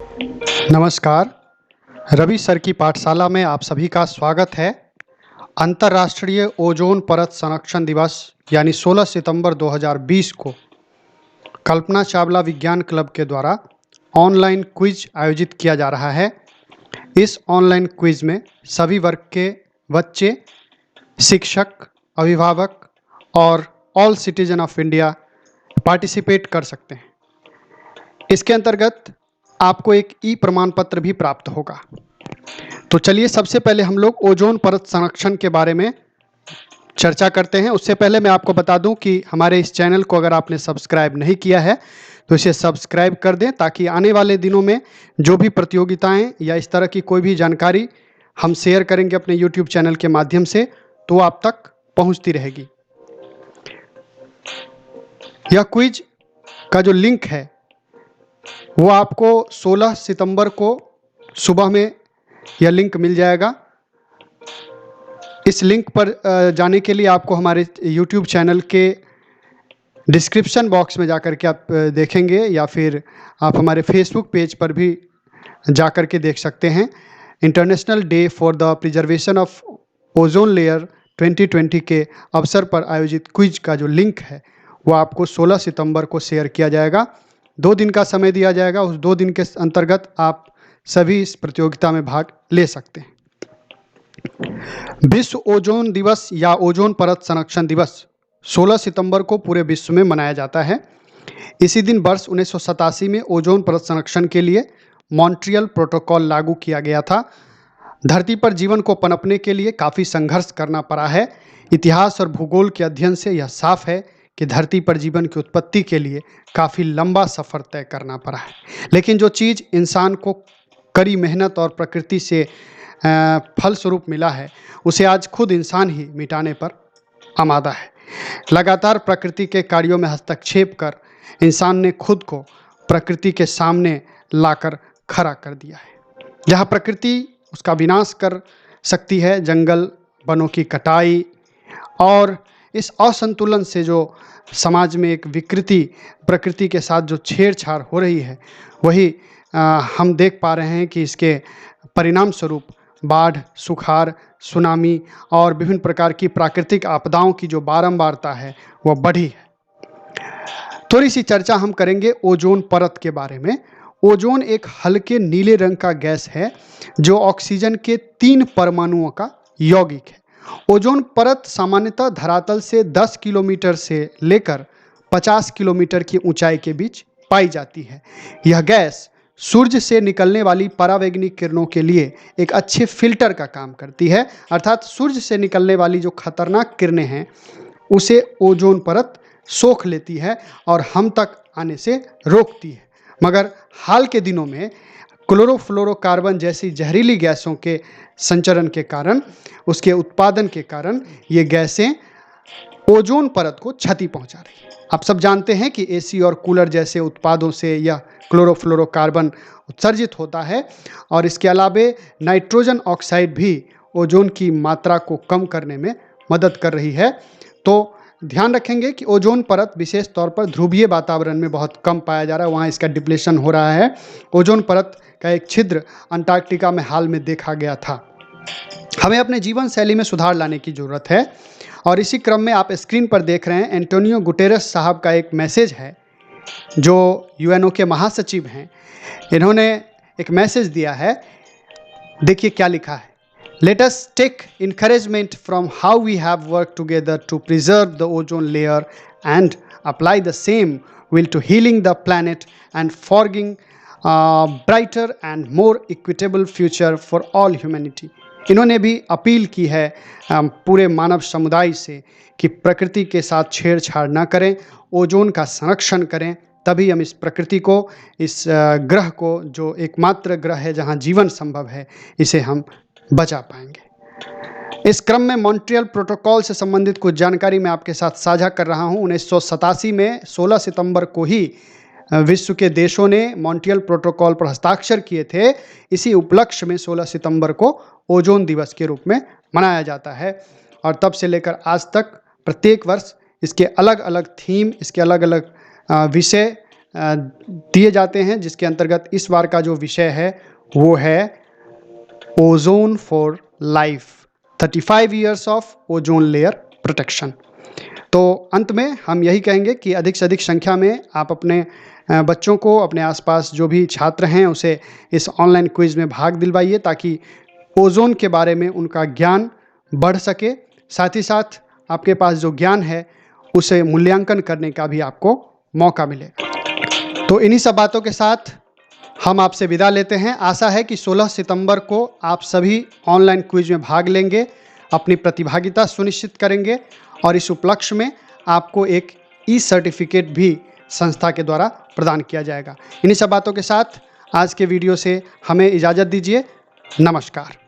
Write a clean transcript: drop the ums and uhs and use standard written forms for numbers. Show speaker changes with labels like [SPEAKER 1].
[SPEAKER 1] नमस्कार। रवि सर की पाठशाला में आप सभी का स्वागत है। अंतर्राष्ट्रीय ओजोन परत संरक्षण दिवस यानी 16 सितंबर 2020 को कल्पना चावला विज्ञान क्लब के द्वारा ऑनलाइन क्विज आयोजित किया जा रहा है। इस ऑनलाइन क्विज में सभी वर्ग के बच्चे, शिक्षक, अभिभावक और all citizen of India participate कर सकते हैं। इसके अंतर्गत आपको एक ई प्रमाण पत्र भी प्राप्त होगा। तो चलिए सबसे पहले हम लोग ओजोन परत संरक्षण के बारे में चर्चा करते हैं। उससे पहले मैं आपको बता दूं कि हमारे इस चैनल को अगर आपने सब्सक्राइब नहीं किया है तो इसे सब्सक्राइब कर दें, ताकि आने वाले दिनों में जो भी प्रतियोगिताएं या इस तरह की कोई भी जानकारी हम शेयर करेंगे अपने YouTube चैनल के माध्यम से तो आप तक पहुंचती रहेगी। यह क्विज का जो लिंक है वो आपको 16 सितंबर को सुबह में यह लिंक मिल जाएगा। इस लिंक पर जाने के लिए आपको हमारे YouTube चैनल के डिस्क्रिप्शन बॉक्स में जाकर के आप देखेंगे, या फिर आप हमारे फेसबुक पेज पर भी जाकर के देख सकते हैं। International day for the preservation of ozone layer 2020 के अवसर पर आयोजित क्विज का जो लिंक है वो आपको 16 सितंबर को शेयर किया जाएगा। 2 दिन का समय दिया जाएगा। उस 2 दिन के अंतर्गत आप सभी इस प्रतियोगिता में भाग ले सकते हैं। विश्व ओजोन दिवस या ओजोन परत संरक्षण दिवस 16 सितंबर को पूरे विश्व में मनाया जाता है। इसी दिन वर्ष 1987 में ओजोन परत संरक्षण के लिए मॉन्ट्रियल प्रोटोकॉल लागू किया गया था। धरती पर जीवन को पनपने के लिए काफ़ी संघर्ष करना पड़ा है। इतिहास और भूगोल के अध्ययन से यह साफ है कि धरती पर जीवन की उत्पत्ति के लिए काफ़ी लंबा सफ़र तय करना पड़ा है, लेकिन जो चीज़ इंसान को कड़ी मेहनत और प्रकृति से फलस्वरूप मिला है उसे आज खुद इंसान ही मिटाने पर आमादा है। लगातार प्रकृति के कार्यों में हस्तक्षेप कर इंसान ने खुद को प्रकृति के सामने लाकर खड़ा कर दिया है। जहाँ प्रकृति उसका विनाश कर सकती है, जंगल वनों की कटाई और इस असंतुलन से जो समाज में एक विकृति, प्रकृति के साथ जो छेड़छाड़ हो रही है, वही हम देख पा रहे हैं कि इसके परिणाम स्वरूप बाढ़, सुखाड़, सुनामी और विभिन्न प्रकार की प्राकृतिक आपदाओं की जो बारंबारता है वह बढ़ी है। थोड़ी सी चर्चा हम करेंगे ओजोन परत के बारे में। ओजोन एक हल्के नीले रंग का गैस है जो ऑक्सीजन के 3 परमाणुओं का यौगिक है। ओजोन परत सामान्यतः धरातल से 10 किलोमीटर से लेकर 50 किलोमीटर की ऊंचाई के बीच पाई जाती है। यह गैस सूर्य से निकलने वाली परावैंगनिक किरणों के लिए एक अच्छे फिल्टर का काम करती है, अर्थात सूर्य से निकलने वाली जो खतरनाक किरणें हैं उसे ओजोन परत सोख लेती है और हम तक आने से रोकती है। मगर हाल के दिनों में क्लोरोफ्लोरोकार्बन जैसी जहरीली गैसों के संचरण के कारण, उसके उत्पादन के कारण ये गैसें ओजोन परत को क्षति पहुंचा रही है। आप सब जानते हैं कि एसी और कूलर जैसे उत्पादों से यह क्लोरोफ्लोरोकार्बन उत्सर्जित होता है और इसके अलावे नाइट्रोजन ऑक्साइड भी ओजोन की मात्रा को कम करने में मदद कर रही है। तो ध्यान रखेंगे कि ओजोन परत विशेष तौर पर ध्रुवीय वातावरण में बहुत कम पाया जा रहा है, वहाँ इसका डिप्लेशन हो रहा है। ओजोन परत का एक छिद्र अंटार्कटिका में हाल में देखा गया था। हमें अपने जीवन शैली में सुधार लाने की ज़रूरत है और इसी क्रम में आप स्क्रीन पर देख रहे हैं एंटोनियो गुटेरेस साहब का एक मैसेज है, जो यूएनओ के महासचिव हैं। इन्होंने एक मैसेज दिया है, देखिए क्या लिखा है। Let us take encouragement from how we have worked together to preserve the ozone layer and apply the same will to healing the planet and forging a brighter and more equitable future for all humanity. इन्होंने भी appeal की है पूरे मानव समुदाय से कि प्रकृति के साथ छेड़छाड़ ना करें, ओजोन का संरक्षण करें, तभी हम इस प्रकृति को, इस ग्रह को, जो एकमात्र ग्रह है जहाँ जीवन संभव है, इसे हम बचा पाएंगे। इस क्रम में मॉन्ट्रियल प्रोटोकॉल से संबंधित कुछ जानकारी मैं आपके साथ साझा कर रहा हूं। 1987 में 16 सितंबर को ही विश्व के देशों ने मॉन्ट्रियल प्रोटोकॉल पर हस्ताक्षर किए थे। इसी उपलक्ष्य में 16 सितंबर को ओजोन दिवस के रूप में मनाया जाता है और तब से लेकर आज तक प्रत्येक वर्ष इसके अलग अलग थीम, इसके अलग अलग विषय दिए जाते हैं, जिसके अंतर्गत इस बार का जो विषय है वो है ozone for life, 35 years of ozone layer protection. तो अंत में हम यही कहेंगे कि अधिक से अधिक संख्या में आप अपने बच्चों को, अपने आसपास जो भी छात्र हैं, उसे इस ऑनलाइन क्विज़ में भाग दिलवाइए ताकि ओजोन के बारे में उनका ज्ञान बढ़ सके। साथ ही साथ आपके पास जो ज्ञान है उसे मूल्यांकन करने का भी आपको मौका मिले। तो इन्हीं सब बातों के साथ हम आपसे विदा लेते हैं। आशा है कि 16 सितंबर को आप सभी ऑनलाइन क्विज में भाग लेंगे, अपनी प्रतिभागिता सुनिश्चित करेंगे और इस उपलक्ष्य में आपको एक सर्टिफिकेट भी संस्था के द्वारा प्रदान किया जाएगा। इन्हीं सब बातों के साथ आज के वीडियो से हमें इजाज़त दीजिए। नमस्कार।